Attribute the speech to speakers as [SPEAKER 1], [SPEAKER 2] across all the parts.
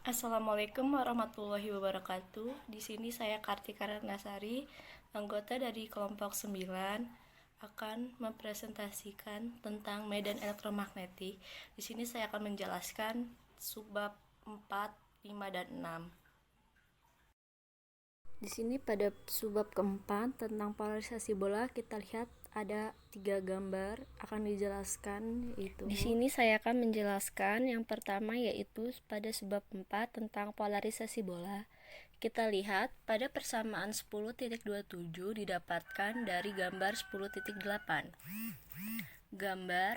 [SPEAKER 1] Assalamualaikum warahmatullahi wabarakatuh. Di sini saya Kartika Ratnasari, anggota dari kelompok 9, akan mempresentasikan tentang medan elektromagnetik. Di sini saya akan menjelaskan subbab 4, 5, dan 6. Di sini pada subbab keempat tentang polarisasi bola kita lihat ada 3 gambar akan dijelaskan itu. Di sini saya akan menjelaskan yang pertama yaitu pada subbab 4 tentang polarisasi bola. Kita lihat pada persamaan 10.27 didapatkan dari gambar 10.8. Gambar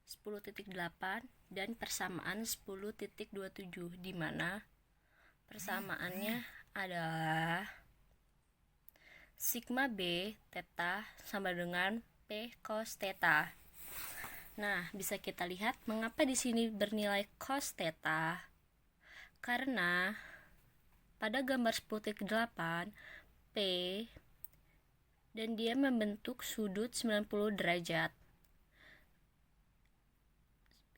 [SPEAKER 1] 10.8 dan persamaan 10.27 di mana persamaannya adalah sigma B theta sama dengan P cos theta. Nah, bisa kita lihat mengapa di sini bernilai cos theta. Karena pada gambar 10.8 P dan dia membentuk sudut 90 derajat.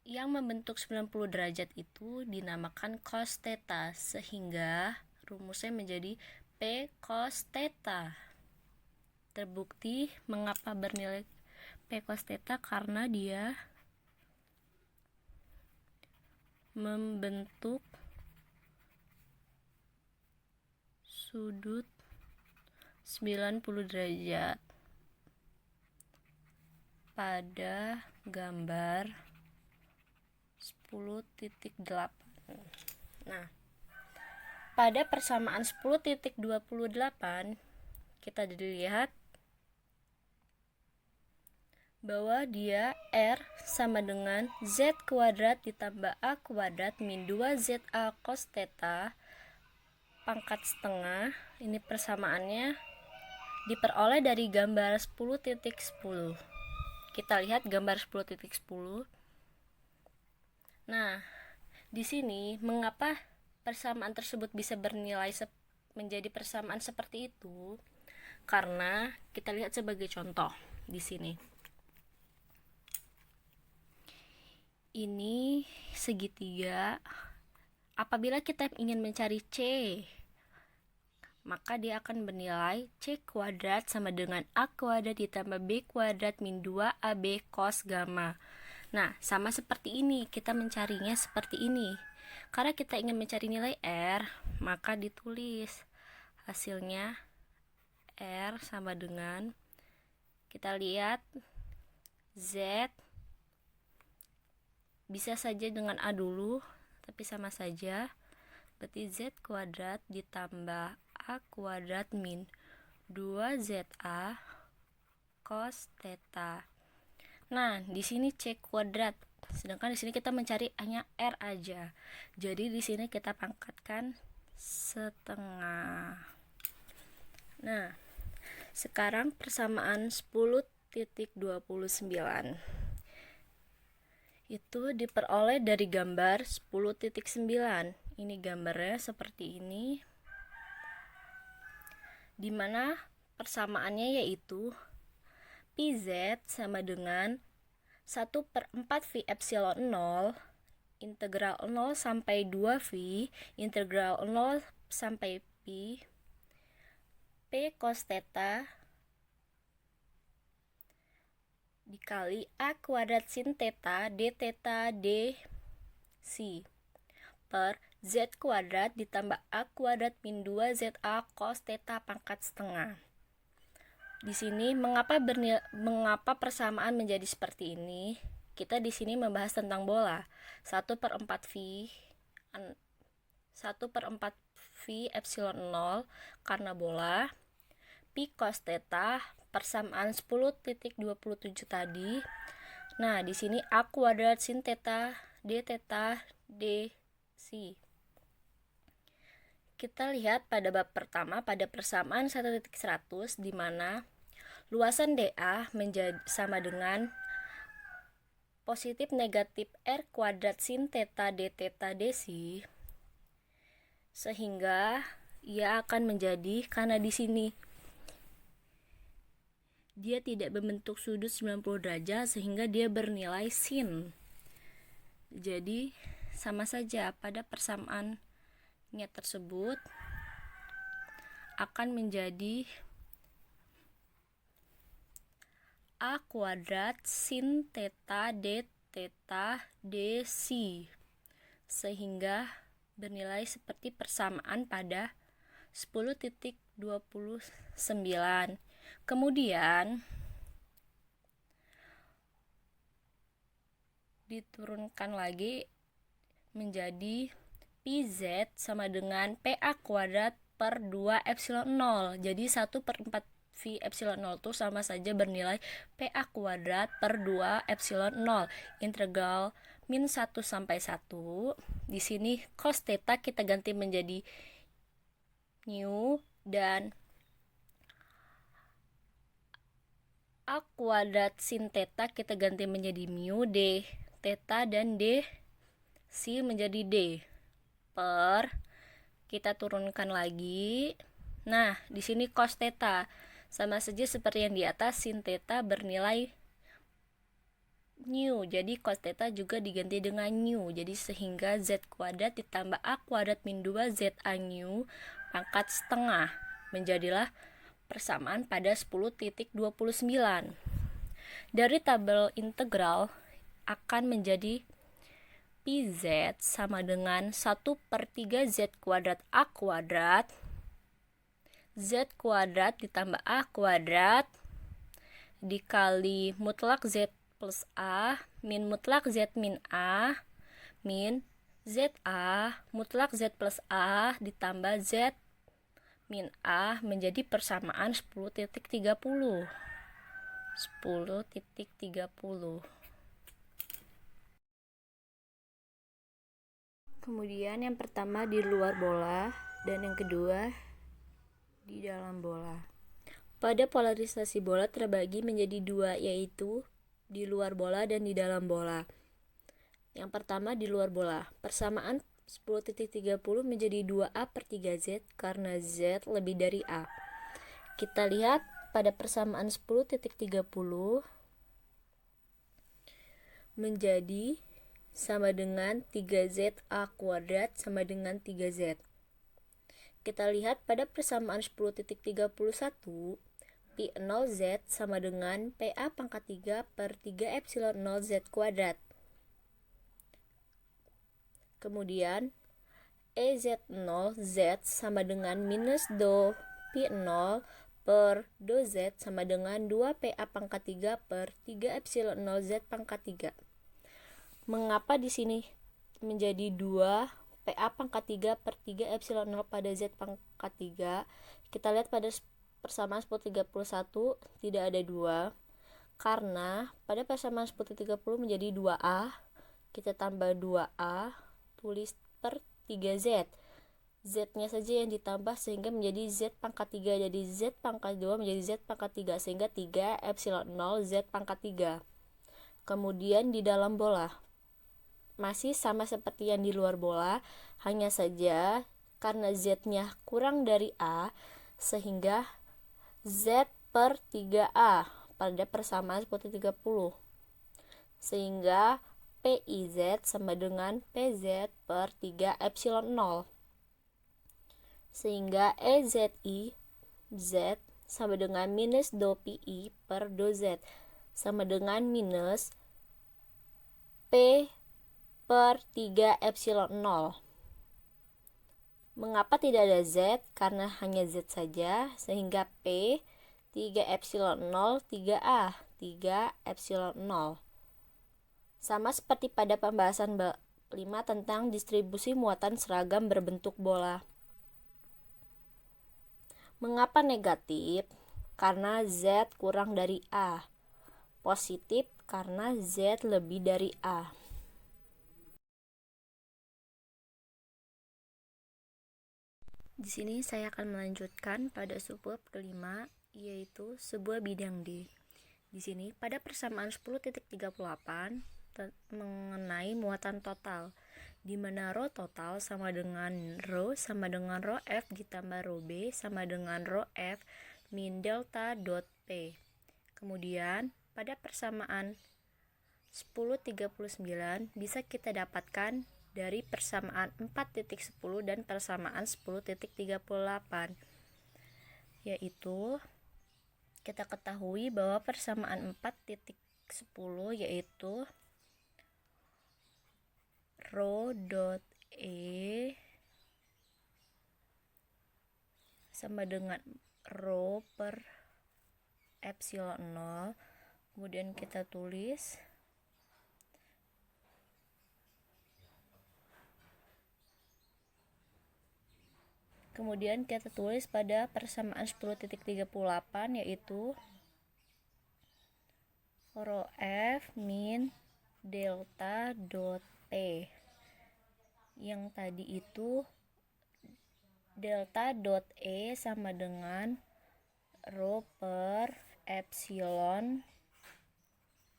[SPEAKER 1] Yang membentuk 90 derajat itu dinamakan cos theta, sehingga rumusnya menjadi P cos theta. Terbukti mengapa bernilai P cos theta karena dia membentuk sudut 90 derajat pada gambar 10.8. Nah, pada persamaan 10.28 kita dilihat bahwa dia R sama dengan Z kuadrat ditambah A kuadrat min 2ZA cos theta pangkat setengah. Ini persamaannya diperoleh dari gambar 10.10. Kita lihat gambar 10.10. Nah, di sini mengapa persamaan tersebut bisa bernilai menjadi persamaan seperti itu? Karena kita lihat sebagai contoh di sini. Ini segitiga. Apabila kita ingin mencari C, maka dia akan bernilai C kuadrat sama dengan A kuadrat ditambah B kuadrat min 2AB cos gamma. Nah, sama seperti ini, kita mencarinya seperti ini. Karena kita ingin mencari nilai R, maka ditulis hasilnya R sama dengan, kita lihat Z, bisa saja dengan A dulu, tapi sama saja. Berarti Z kuadrat ditambah A kuadrat min 2ZA cos theta. Nah, di sini C kuadrat, sedangkan di sini kita mencari hanya R aja. Jadi di sini kita pangkatkan setengah. Nah, sekarang persamaan 10.29 itu diperoleh dari gambar 10.9. Ini gambarnya seperti ini, dimana persamaannya yaitu PZ sama dengan 1/4 V epsilon 0 integral 0 sampai 2V integral 0 sampai P cos theta dikali A kuadrat sin theta d theta d c per Z kuadrat ditambah A kuadrat min 2ZA cos theta pangkat setengah. Di sini mengapa persamaan menjadi seperti ini? Kita di sini membahas tentang bola. 1/4 V epsilon 0 karena bola. Pi cos theta persamaan 10.27 tadi. Nah, di sini A kuadrat sin theta d c. Kita lihat pada bab pertama pada persamaan 1.100 di mana luasan dA menjadi sama dengan positif negatif R kuadrat sin theta d c, sehingga ia akan menjadi, karena di sini dia tidak membentuk sudut 90 derajat sehingga dia bernilai sin. Jadi sama saja pada persamaan nya tersebut akan menjadi A kuadrat sin theta d theta d psi, sehingga bernilai seperti persamaan pada 10.29. Kemudian diturunkan lagi menjadi Pz sama dengan PA kuadrat per 2 epsilon 0. Jadi 1/4 V epsilon 0 itu sama saja bernilai PA kuadrat per 2 epsilon 0. Integral min 1 sampai 1. Di sini cos theta kita ganti menjadi nu, dan A kuadrat sin theta kita ganti menjadi mu, d theta dan d psi menjadi d per, kita turunkan lagi. Nah, di sini cos theta sama saja seperti yang di atas, sin theta bernilai nu, jadi cos theta juga diganti dengan nu. Jadi sehingga z kuadrat ditambah a kuadrat min 2 za nu pangkat setengah menjadilah persamaan pada 10.29. Dari tabel integral akan menjadi Pz sama dengan 1/3 z kuadrat a kuadrat, z kuadrat ditambah a kuadrat dikali mutlak z plus a min mutlak z min a min za mutlak z plus a ditambah z min a menjadi persamaan 10.30. Kemudian yang pertama di luar bola dan yang kedua di dalam bola. Pada polarisasi bola terbagi menjadi dua, yaitu di luar bola dan di dalam bola. Yang pertama di luar bola, persamaan 10.30 menjadi 2A per 3Z karena Z lebih dari A. Kita lihat pada persamaan 10.30 menjadi sama dengan 3Z A kuadrat sama dengan 3Z. Kita lihat pada persamaan 10.31, Pi 0Z sama dengan PA pangkat 3 per 3 epsilon 0Z kuadrat. Kemudian EZ0Z sama dengan minus 2 Pi 0 per 2Z sama dengan 2 PA pangkat 3 per 3 epsilon 0Z pangkat 3. Mengapa di sini menjadi 2 PA pangkat 3 per 3 epsilon 0 pada Z pangkat 3? Kita lihat pada persamaan 10.31 tidak ada 2, karena pada persamaan 10.30 menjadi 2A, kita tambah 2A, tulis per 3Z. Z-nya saja yang ditambah sehingga menjadi Z pangkat 3, jadi Z pangkat 2 menjadi Z pangkat 3, sehingga 3 epsilon 0 Z pangkat 3. Kemudian di dalam bola masih sama seperti yang di luar bola, hanya saja karena Z-nya kurang dari A sehingga Z per 3A pada persamaan 10.30, sehingga PIZ sama dengan PZ per 3 epsilon 0, sehingga EZI Z sama dengan minus 2PI per 2Z sama dengan minus P per 3 epsilon 0. Mengapa tidak ada Z? Karena hanya Z saja, sehingga P 3 epsilon 0 3A 3 epsilon 0. Sama seperti pada pembahasan 5 tentang distribusi muatan seragam berbentuk bola. Mengapa negatif? Karena Z kurang dari A. Positif karena Z lebih dari A. Di sini saya akan melanjutkan pada subbab kelima, yaitu sebuah bidang D. Di sini pada persamaan 10.38 mengenai muatan total, di mana rho total sama dengan rho F ditambah rho B sama dengan rho F min delta dot P. Kemudian pada persamaan 10.39 bisa kita dapatkan dari persamaan 4.10 dan persamaan 10.38, yaitu kita ketahui bahwa persamaan 4.10 yaitu rho dot E sama dengan rho per epsilon 0. Kemudian kita tulis pada persamaan 10.38 yaitu rho F min delta dot T. Yang tadi itu delta dot E sama dengan rho per epsilon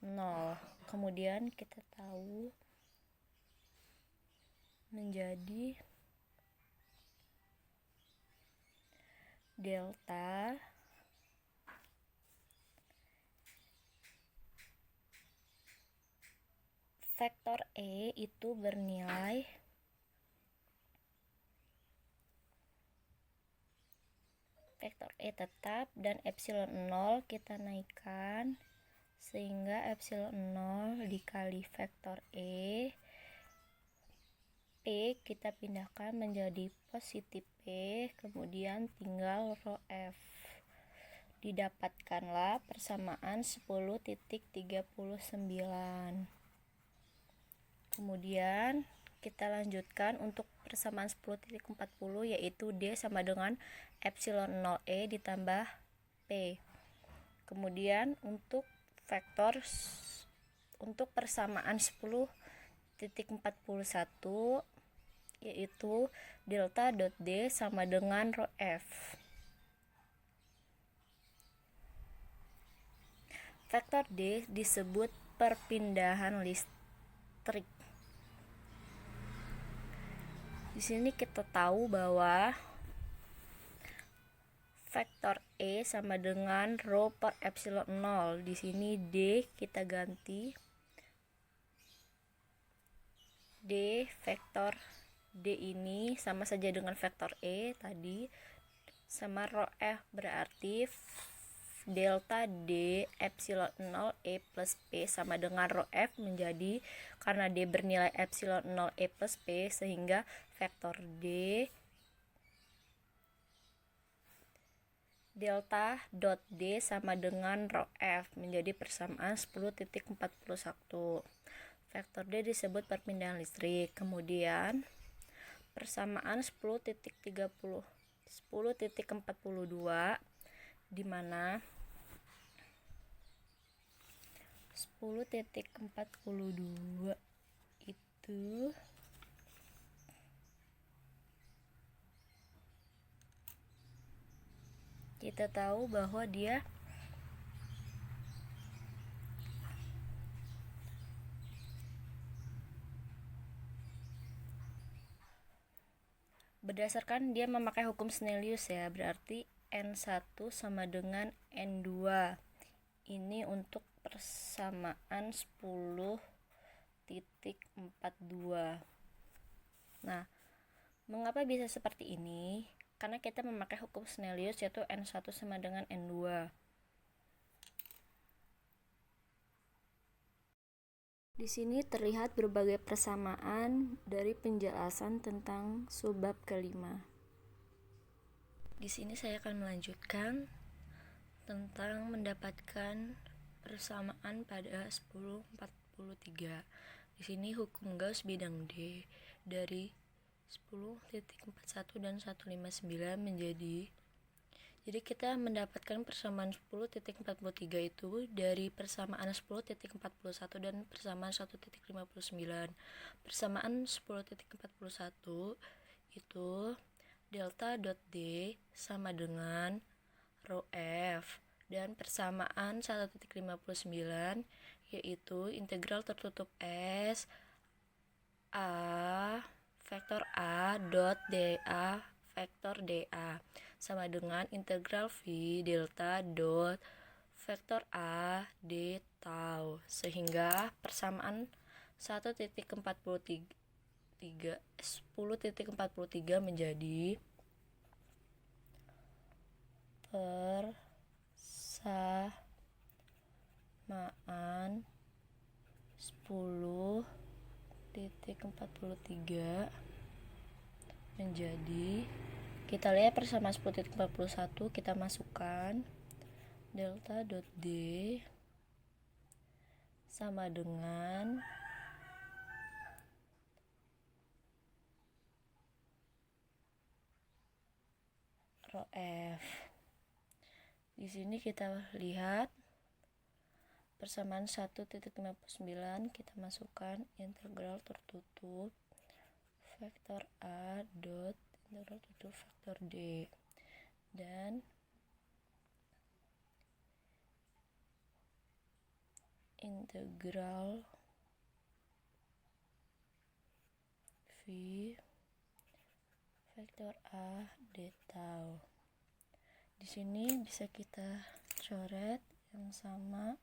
[SPEAKER 1] 0. Kemudian kita tahu menjadi delta vektor E itu bernilai vektor E tetap dan epsilon 0 kita naikkan sehingga epsilon 0 dikali vektor E, P kita pindahkan menjadi positif P, kemudian tinggal rho F. Didapatkanlah persamaan 10.39. Kemudian kita lanjutkan untuk persamaan 10.40 yaitu D sama dengan epsilon 0E ditambah P. Kemudian untuk persamaan 10.41 yaitu delta dot D sama dengan rho F. Vektor D disebut perpindahan listrik. Di sini kita tahu bahwa vektor E sama dengan rho per epsilon 0. Di sini D kita ganti D, vektor D ini sama saja dengan vektor E tadi, sama rho F, berarti delta D epsilon 0 E plus P sama dengan rho F menjadi, karena D bernilai epsilon 0 E plus P, sehingga vektor D delta dot D sama dengan rho F menjadi persamaan 10.41. Vektor D disebut perpindahan listrik. Kemudian persamaan 10.42 di mana 10.42 itu kita tahu bahwa dia berdasarkan dia memakai hukum Snellius ya, berarti N1 sama dengan N2. Ini untuk persamaan 10.42. Nah, mengapa bisa seperti ini? Karena kita memakai hukum Snellius yaitu N1 sama dengan N2. Di sini terlihat berbagai persamaan dari penjelasan tentang subbab kelima. Di sini saya akan melanjutkan tentang mendapatkan persamaan pada 10.43. Di sini hukum Gauss bidang D dari 10.41 dan 159 menjadi, jadi kita mendapatkan persamaan 10.43 itu dari persamaan 10.41 dan persamaan 1.59. Persamaan 10.41 itu delta dot D sama dengan rho F, dan persamaan 1.59 yaitu integral tertutup S A vektor A dot dA vektor dA sama dengan integral V delta dot vektor A d tau, sehingga persamaan 1.43
[SPEAKER 2] 10.43 menjadi persamaan 10.43 menjadi, kita lihat persamaan 10.41, kita masukkan delta dot D sama dengan rho F. Di sini kita lihat persamaan 1.59, kita masukkan integral tertutup vektor A dot integral tertutup vektor D, dan integral V vektor A d tau. Di sini bisa kita coret yang sama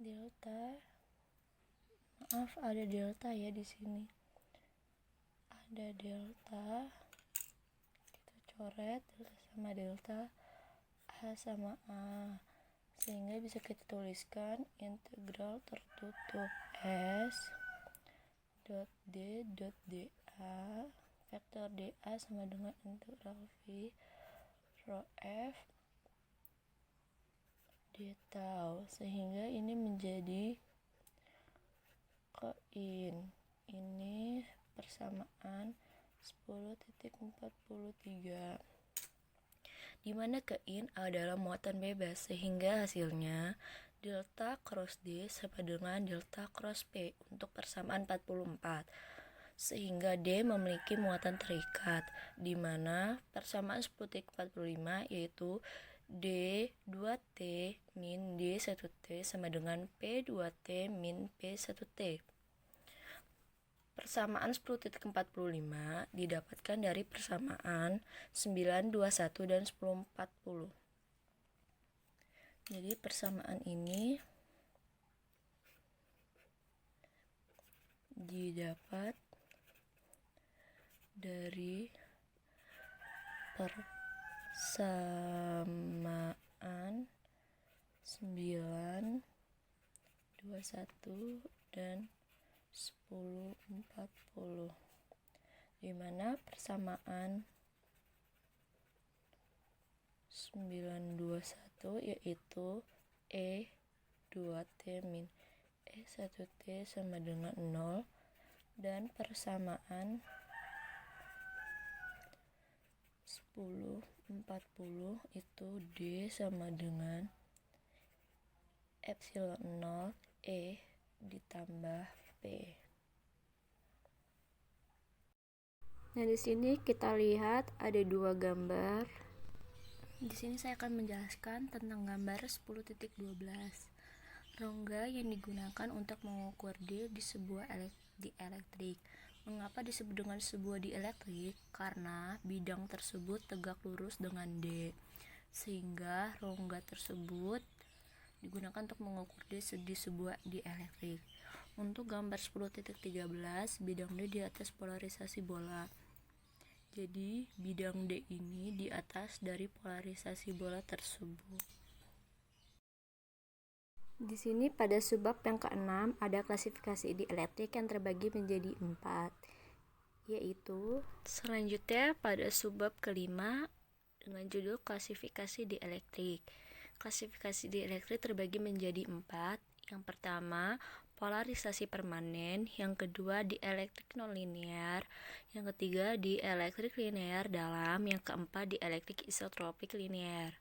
[SPEAKER 2] delta. Maaf, ada delta ya di sini. Ada delta. Kita coret delta sama delta, A sama A. Sehingga bisa kita tuliskan integral tertutup S dot D dot DA vektor DA sama dengan integral V rho F d tau, sehingga ini menjadi koin. Ini persamaan 10.43, di mana kein adalah muatan bebas, sehingga hasilnya delta cross D sama dengan delta cross P untuk persamaan 44, sehingga D memiliki muatan terikat, di mana persamaan 10.45 yaitu D2T min D1T sama dengan P2T min P1T. Persamaan 10.45 didapatkan dari persamaan 921 dan 1040. Jadi persamaan ini didapat dari persamaan 921 dan 1040, di mana persamaan 921 yaitu E2T min E1T sama dengan 0, dan persamaan 1040 itu D sama dengan epsilon 0 E ditambah P.
[SPEAKER 1] Nah, di sini kita lihat ada dua gambar. Di sini saya akan menjelaskan tentang gambar 10.12. Rongga yang digunakan untuk mengukur D di sebuah dielektrik. Mengapa disebut dengan sebuah dielektrik? Karena bidang tersebut tegak lurus dengan D, sehingga rongga tersebut digunakan untuk mengukur D di sebuah dielektrik. Untuk gambar 10.13, bidang D di atas polarisasi bola. Jadi bidang D ini di atas dari polarisasi bola tersebut. Di sini pada subbab yang ke-6 ada klasifikasi dielektrik yang terbagi menjadi 4, yaitu selanjutnya pada subbab ke-5 dengan judul klasifikasi dielektrik. Klasifikasi dielektrik terbagi menjadi 4. Yang pertama, polarisasi permanen. Yang kedua, dielektrik nonlinear. Yang ketiga, dielektrik linear dalam. Yang keempat, dielektrik isotropik linear.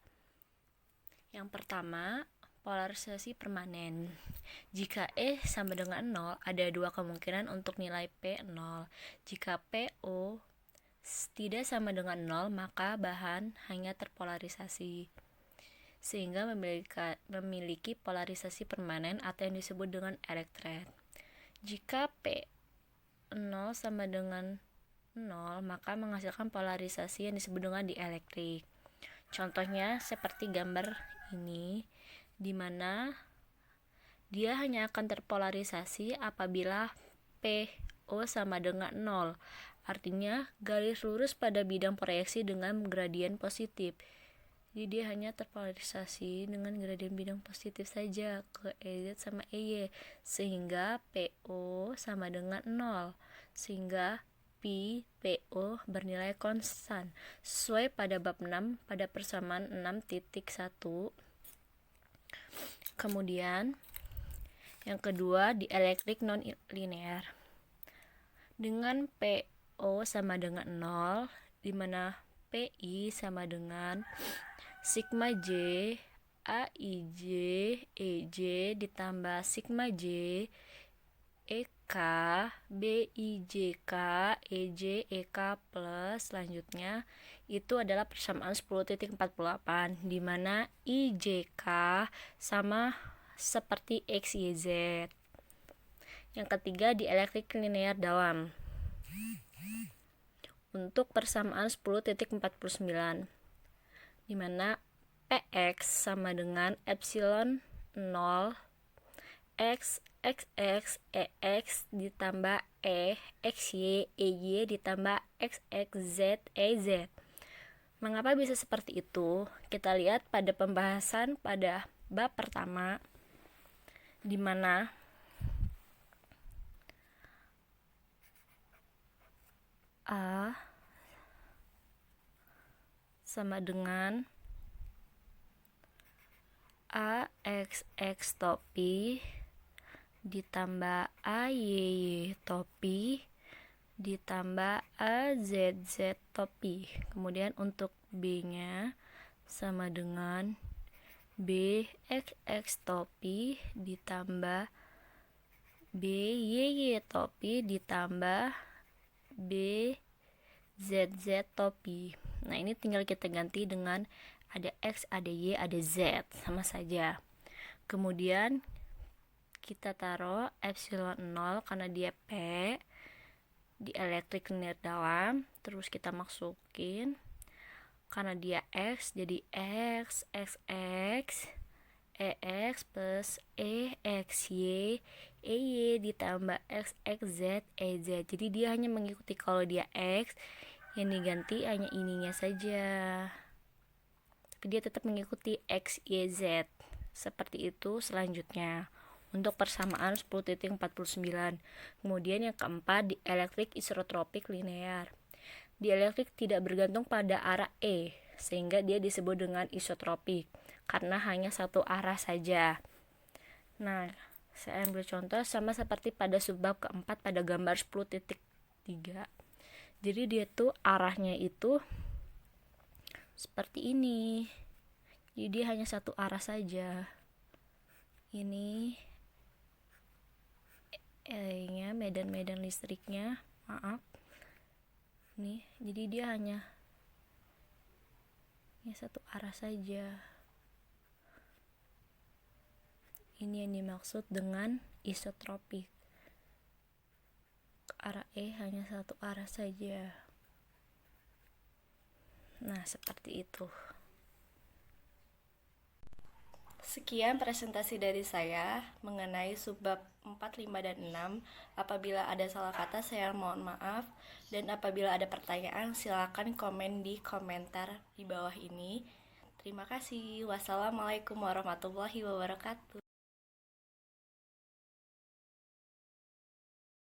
[SPEAKER 1] Yang pertama, polarisasi permanen. Jika E sama dengan 0, ada dua kemungkinan untuk nilai P 0. Jika PO tidak sama dengan 0, maka bahan hanya terpolarisasi, sehingga memiliki polarisasi permanen atau yang disebut dengan elektret. Jika P 0 sama dengan 0, maka menghasilkan polarisasi yang disebut dengan dielektrik. Contohnya seperti gambar ini, di mana dia hanya akan terpolarisasi apabila PO
[SPEAKER 2] PO sama dengan 0. Artinya garis lurus pada bidang proyeksi dengan gradien positif. Jadi dia hanya terpolarisasi dengan gradien bidang positif saja ke EZ sama EY, sehingga PO sama dengan 0, sehingga Pi PO bernilai konstan sesuai pada bab 6 pada persamaan 6.1. Kemudian yang kedua di elektrik non linear dengan PO sama dengan 0, di mana PI sama dengan sigma J AIJ EJ ditambah sigma J EK BIJK EJ EK plus selanjutnya itu adalah persamaan 10.48, di mana IJK sama seperti XYZ. Yang ketiga di elektrik linear dalam untuk persamaan 10.49, di mana PX sama dengan epsilon 0 X XX EX ditambah E XY EY ditambah XXZ EZ. Mengapa bisa seperti itu? Kita lihat pada pembahasan pada bab pertama, di mana A sama dengan AXX topi ditambah AYY topi ditambah AZZ topi. Kemudian untuk B-nya sama dengan BXX topi ditambah BYY topi ditambah BZZ topi. Nah, ini tinggal kita ganti dengan ada X, ada Y, ada Z, sama saja. Kemudian kita taruh epsilon 0 karena dia P di elektrik linear dalam, terus kita masukin karena dia X jadi X XX EX plus EXY EY ditambah XXZ EZ. Jadi dia hanya mengikuti kalau dia X, yang diganti hanya ininya saja, tapi dia tetap mengikuti X, Y, Z. Seperti itu selanjutnya untuk persamaan 10.49. Kemudian yang keempat di elektrik isotropik linear. Di elektrik tidak bergantung pada arah E, sehingga dia disebut dengan isotropik karena hanya satu arah saja. Nah, saya ambil contoh sama seperti pada subbab keempat pada gambar 10.3. Jadi dia tuh arahnya itu seperti ini. Jadi dia hanya satu arah saja. Ini nya medan-medan listriknya, maaf. Nih, jadi dia hanya satu arah saja. Ini yang dimaksud dengan isotropik. Arah E hanya satu arah saja. Nah, seperti itu. Sekian presentasi dari saya mengenai subbab 4, 5, dan 6. Apabila ada salah kata saya mohon maaf, dan apabila ada pertanyaan silakan komen di komentar di bawah ini. Terima kasih. Wassalamualaikum warahmatullahi wabarakatuh.